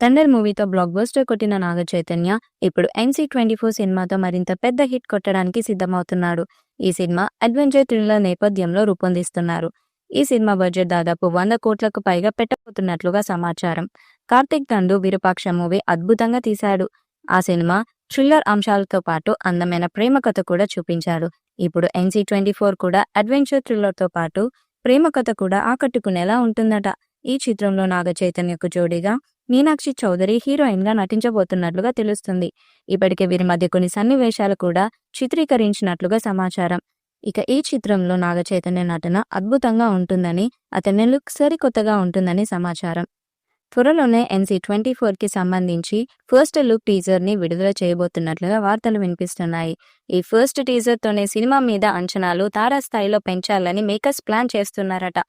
తండేల్ మూవీతో block buster కొట్టిన నాగ చైతన్య ఇప్పుడు NC24 సినిమాతో మరింత పెద్ద హిట్ కొట్టడానికి సిద్ధమవుతున్నాడు. ఈ సినిమా అడ్వెంచర్ థ్రిల్లర్ నేపథ్యంలో రూపొందిస్తున్నారు. ఈ సినిమా బడ్జెట్ దాదాపు 100 కోట్లకు పైగా పెట్టబోతున్నట్లుగా సమాచారం. కార్తిక్ తండు విరూపాక్ష మూవీ అద్భుతంగా తీశాడు. ఆ సినిమా థ్రిల్లర్ అంశాలతో పాటు అందమైన ప్రేమ కథ కూడా చూపించాడు. ఇప్పుడు NC24 కూడా అడ్వెంచర్ థ్రిల్లర్తో పాటు ప్రేమ కథ కూడా ఆకట్టుకునేలా ఉంటుందట. ఈ చిత్రంలో నాగ చైతన్యకు జోడీగా మీనాక్షి చౌదరి హీరోయిన్ గా నటించబోతున్నట్లుగా తెలుస్తుంది. ఇప్పటికే వీరి మధ్య కొన్ని సన్నివేశాలు కూడా చిత్రీకరించినట్లుగా సమాచారం. ఇక ఈ చిత్రంలో నాగ చైతన్య నటన అద్భుతంగా ఉంటుందని, అతని లుక్ సరికొత్తగా ఉంటుందని సమాచారం. త్వరలోనే NC24 కి సంబంధించి ఫస్ట్ లుక్ టీజర్ ని విడుదల చేయబోతున్నట్లుగా వార్తలు వినిపిస్తున్నాయి. ఈ ఫస్ట్ టీజర్ తోనే సినిమా మీద అంచనాలు తారాస్థాయిలో పెంచాలని మేకర్స్ ప్లాన్ చేస్తున్నారట.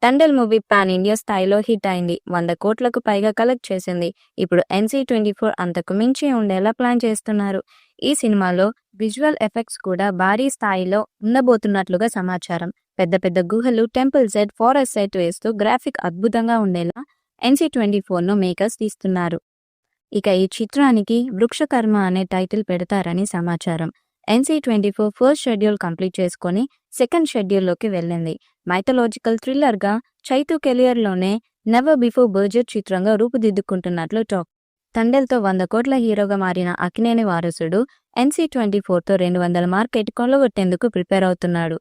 తండేల్ మూవీ పాన్ ఇండియా స్థాయిలో హిట్ అయింది. 100 కోట్లకు పైగా కలెక్ట్ చేసింది. ఇప్పుడు NC24 అంతకు మించి ఉండేలా ప్లాన్ చేస్తున్నారు. ఈ సినిమాలో విజువల్ ఎఫెక్ట్స్ కూడా భారీ స్థాయిలో ఉండబోతున్నట్లుగా సమాచారం. పెద్ద పెద్ద గుహలు, టెంపుల్ సెట్, ఫారెస్ట్ సెట్ వేస్తూ గ్రాఫిక్ అద్భుతంగా ఉండేలా NC24ను మేకర్స్ తీస్తున్నారు. ఇక ఈ చిత్రానికి వృక్షకర్మ అనే టైటిల్ పెడతారని సమాచారం. NC24 ఫస్ట్ షెడ్యూల్ కంప్లీట్ చేసుకొని సెకండ్ షెడ్యూల్లోకి వెళ్ళింది. మైథలాజికల్ థ్రిల్లర్గా చైతు కెరియర్లోనే నెవర్ బిఫోర్ బడ్జెట్ చిత్రంగా రూపుదిద్దుకుంటున్నట్లు టాక్. తండేల్తో 100 కోట్ల హీరోగా మారిన అక్కినేని వారసుడు NC24తో 200 మార్కెట్ కొల్లగొట్టేందుకు ప్రిపేర్ అవుతున్నాడు.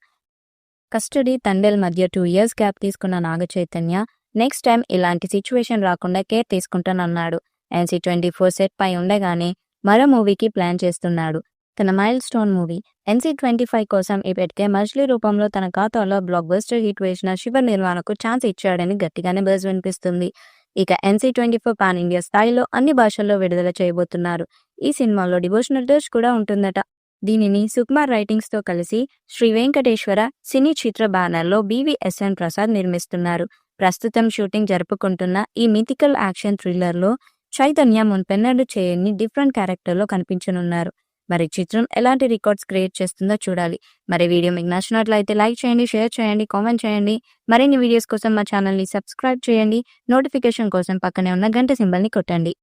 కస్టడీ, తండేల్ మధ్య 2 years గ్యాప్ తీసుకున్న నాగ చైతన్య నెక్స్ట్ టైం ఇలాంటి సిచ్యువేషన్ రాకుండా కేర్ తీసుకుంటానన్నాడు. NC24 సెట్ పై ఉండగానే మరో మూవీకి ప్లాన్ చేస్తున్నాడు. తన మైల్ స్టోన్ మూవీ NC25 కోసం ఇప్పటికే మజిలీ రూపంలో తన ఖాతాలో బ్లాక్ బస్టర్ హిట్ వేసిన శివ నిర్వాణకు ఛాన్స్ ఇచ్చాడని గట్టిగానే బజ్ వినిపిస్తుంది. ఇక NC24 పాన్ ఇండియా స్థాయిలో అన్ని భాషల్లో విడుదల చేయబోతున్నారు. ఈ సినిమాలో డివోషనల్ టచ్ కూడా ఉంటుందట. దీనిని సుకుమార్ రైటింగ్స్ తో కలిసి శ్రీ వెంకటేశ్వర సినీ చిత్ర బ్యానర్లో BVSN ప్రసాద్ నిర్మిస్తున్నారు. ప్రస్తుతం షూటింగ్ జరుపుకుంటున్న ఈ మిథికల్ యాక్షన్ థ్రిల్లర్లో చైతన్య మున్పెన్నడు చేయని డిఫరెంట్ క్యారెక్టర్లో కనిపించనున్నారు. మరి చిత్రం ఎలాంటి రికార్డ్స్ క్రియేట్ చేస్తుందో చూడాలి. మరి వీడియో మీకు నచ్చినట్లయితే లైక్ చేయండి, షేర్ చేయండి, కామెంట్ చేయండి. మరిన్ని వీడియోస్ కోసం మా ఛానల్ని సబ్స్క్రైబ్ చేయండి. నోటిఫికేషన్ కోసం పక్కనే ఉన్న గంట సింబల్ని కొట్టండి.